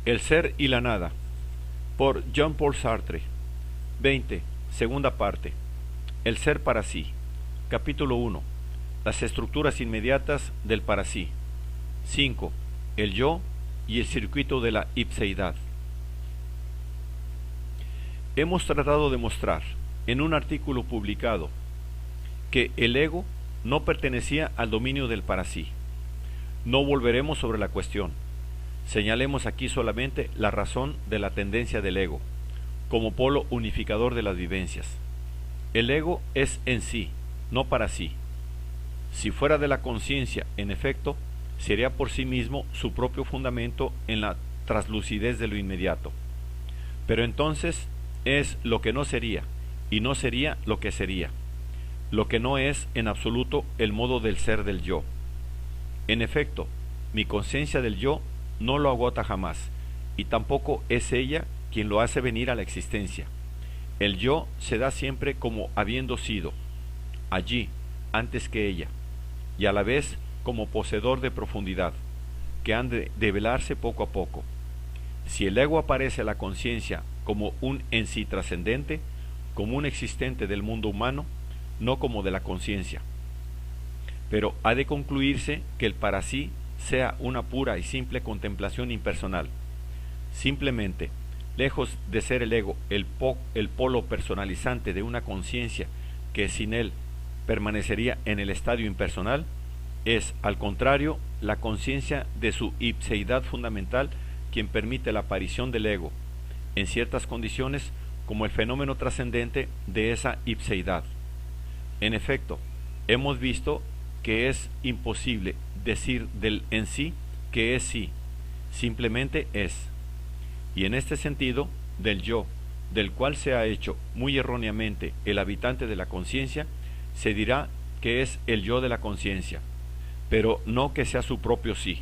El ser y la nada, por Jean-Paul Sartre. 20. Segunda parte. El ser para sí. Capítulo 1. Las estructuras inmediatas del para sí. 5. El yo y el circuito de la ipseidad. Hemos tratado de mostrar, en un artículo publicado, que el ego no pertenecía al dominio del para sí. No volveremos sobre la cuestión. Señalemos aquí solamente la razón de la tendencia del ego, como polo unificador de las vivencias. El ego es en sí, no para sí. Si fuera de la conciencia, en efecto, sería por sí mismo su propio fundamento en la traslucidez de lo inmediato. Pero entonces es lo que no sería, y no sería lo que sería, lo que no es en absoluto el modo del ser del yo. En efecto, mi conciencia del yo no lo agota jamás, y tampoco es ella quien lo hace venir a la existencia. El yo se da siempre como habiendo sido, allí, antes que ella, y a la vez como poseedor de profundidad, que han de develarse poco a poco. Si el ego aparece a la conciencia como un en sí trascendente, como un existente del mundo humano, no como de la conciencia. Pero ha de concluirse que el para sí sea una pura y simple contemplación impersonal. Simplemente, lejos de ser el ego el polo personalizante de una conciencia que sin él permanecería en el estadio impersonal, es, al contrario, la conciencia de su ipseidad fundamental quien permite la aparición del ego, en ciertas condiciones, como el fenómeno trascendente de esa ipseidad. En efecto, hemos visto que es imposible decir del en sí que es sí, simplemente es. Y en este sentido, del yo, del cual se ha hecho muy erróneamente el habitante de la conciencia, se dirá que es el yo de la conciencia, pero no que sea su propio sí.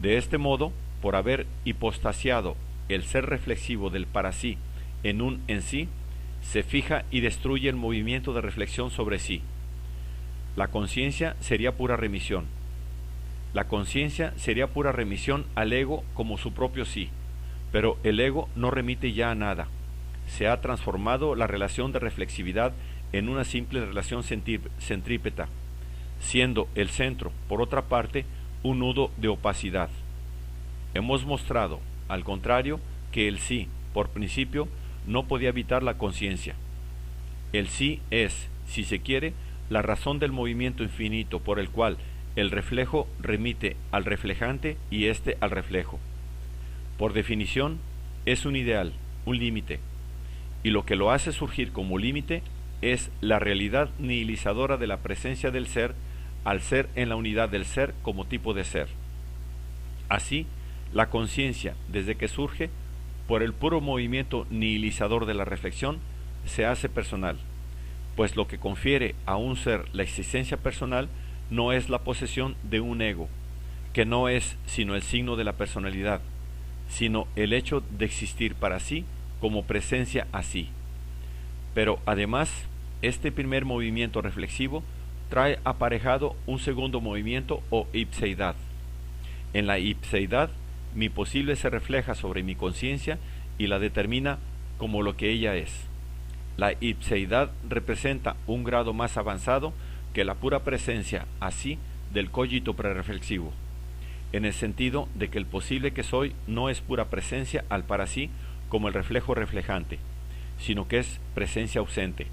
De este modo, por haber hipostasiado el ser reflexivo del para sí en un en sí, se fija y destruye el movimiento de reflexión sobre sí. La conciencia sería pura remisión. La conciencia sería pura remisión al ego como su propio sí, pero el ego no remite ya a nada. Se ha transformado la relación de reflexividad en una simple relación centrípeta, siendo el centro, por otra parte, un nudo de opacidad. Hemos mostrado, al contrario, que el sí, por principio, no podía evitar la conciencia. El sí es, si se quiere, la razón del movimiento infinito por el cual el reflejo remite al reflejante y éste al reflejo. Por definición, es un ideal, un límite, y lo que lo hace surgir como límite es la realidad nihilizadora de la presencia del ser al ser en la unidad del ser como tipo de ser. Así, la conciencia, desde que surge, por el puro movimiento nihilizador de la reflexión, se hace personal, pues lo que confiere a un ser la existencia personal no es la posesión de un ego, que no es sino el signo de la personalidad, sino el hecho de existir para sí como presencia así. Pero además, este primer movimiento reflexivo trae aparejado un segundo movimiento o ipseidad. En la ipseidad, mi posible se refleja sobre mi conciencia y la determina como lo que ella es. La ipseidad representa un grado más avanzado que la pura presencia así del cogito prereflexivo, en el sentido de que el posible que soy no es pura presencia al para sí como el reflejo reflejante, sino que es presencia ausente.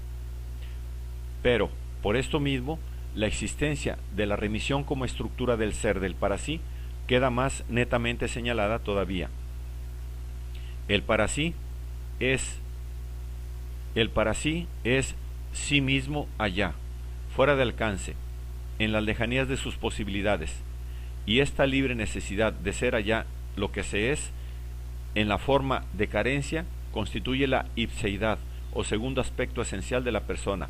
Pero, por esto mismo, la existencia de la remisión como estructura del ser del para sí queda más netamente señalada todavía. El para sí es sí mismo allá, fuera de alcance, en las lejanías de sus posibilidades, y esta libre necesidad de ser allá lo que se es, en la forma de carencia, constituye la ipseidad, o segundo aspecto esencial de la persona.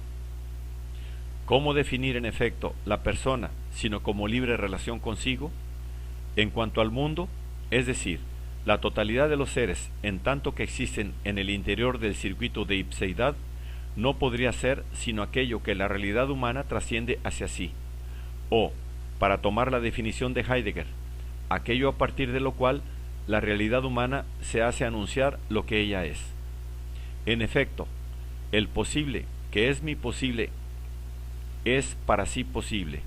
¿Cómo definir en efecto la persona, sino como libre relación consigo? En cuanto al mundo, es decir, la totalidad de los seres, en tanto que existen en el interior del circuito de ipseidad, no podría ser sino aquello que la realidad humana trasciende hacia sí, o, para tomar la definición de Heidegger, aquello a partir de lo cual la realidad humana se hace anunciar lo que ella es. En efecto, el posible, que es mi posible, es para sí posible.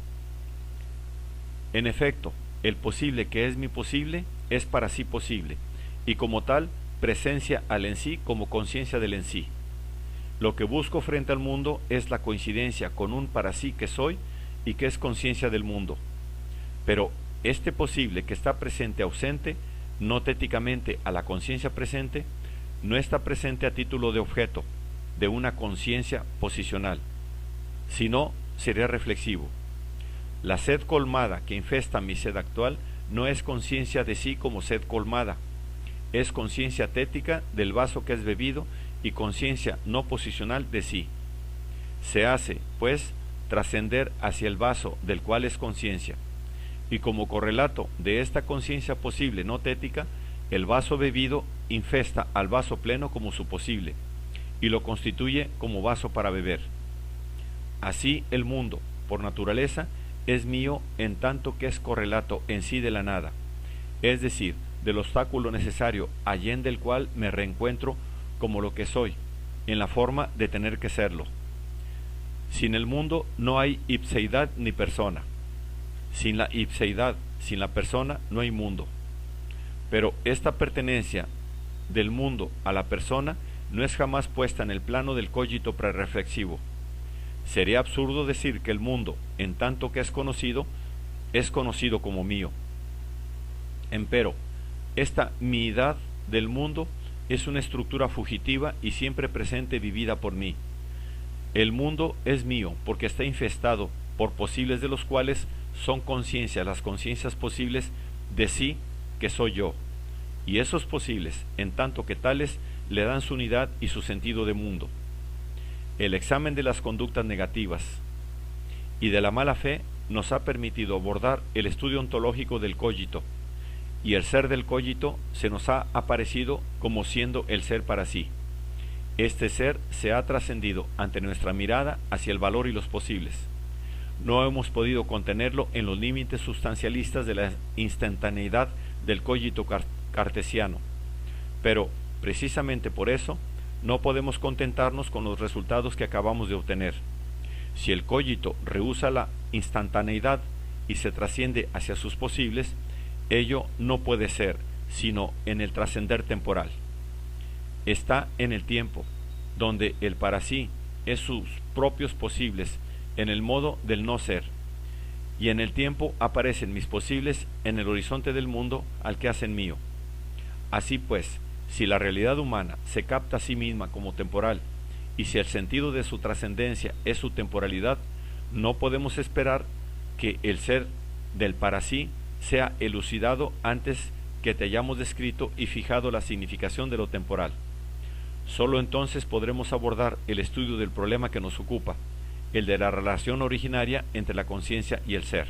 En efecto, el posible, que es mi posible, es para sí posible, y como tal, presencia al en sí como conciencia del en sí. Lo que busco frente al mundo es la coincidencia con un para sí que soy y que es conciencia del mundo. Pero este posible que está presente ausente, no téticamente a la conciencia presente, no está presente a título de objeto, de una conciencia posicional, sino sería reflexivo. La sed colmada que infesta mi sed actual no es conciencia de sí como sed colmada, es conciencia tética del vaso que es bebido y conciencia no posicional de sí. Se hace, pues, trascender hacia el vaso del cual es conciencia, y como correlato de esta conciencia posible no tética, el vaso bebido infesta al vaso pleno como su posible, y lo constituye como vaso para beber. Así el mundo, por naturaleza, es mío en tanto que es correlato en sí de la nada, es decir, del obstáculo necesario allende el cual me reencuentro como lo que soy, en la forma de tener que serlo. Sin el mundo no hay ipseidad ni persona. Sin la ipseidad, sin la persona, no hay mundo. Pero esta pertenencia del mundo a la persona no es jamás puesta en el plano del cogito prereflexivo. Sería absurdo decir que el mundo, en tanto que es conocido como mío. Empero, esta miidad del mundo es una estructura fugitiva y siempre presente vivida por mí. El mundo es mío porque está infestado por posibles de los cuales son conciencias las conciencias posibles de sí que soy yo, y esos posibles, en tanto que tales, le dan su unidad y su sentido de mundo. El examen de las conductas negativas y de la mala fe nos ha permitido abordar el estudio ontológico del cogito, y el ser del cogito se nos ha aparecido como siendo el ser para sí. Este ser se ha trascendido ante nuestra mirada hacia el valor y los posibles. No hemos podido contenerlo en los límites sustancialistas de la instantaneidad del cogito cartesiano, pero precisamente por eso no podemos contentarnos con los resultados que acabamos de obtener. Si el cogito rehúsa la instantaneidad y se trasciende hacia sus posibles, ello no puede ser sino en el trascender temporal. Está en el tiempo, donde el para sí es sus propios posibles en el modo del no ser, y en el tiempo aparecen mis posibles en el horizonte del mundo al que hacen mío. Así pues, si la realidad humana se capta a sí misma como temporal, y si el sentido de su trascendencia es su temporalidad, no podemos esperar que el ser del para sí sea elucidado antes que te hayamos descrito y fijado la significación de lo temporal. Solo entonces podremos abordar el estudio del problema que nos ocupa, el de la relación originaria entre la conciencia y el ser.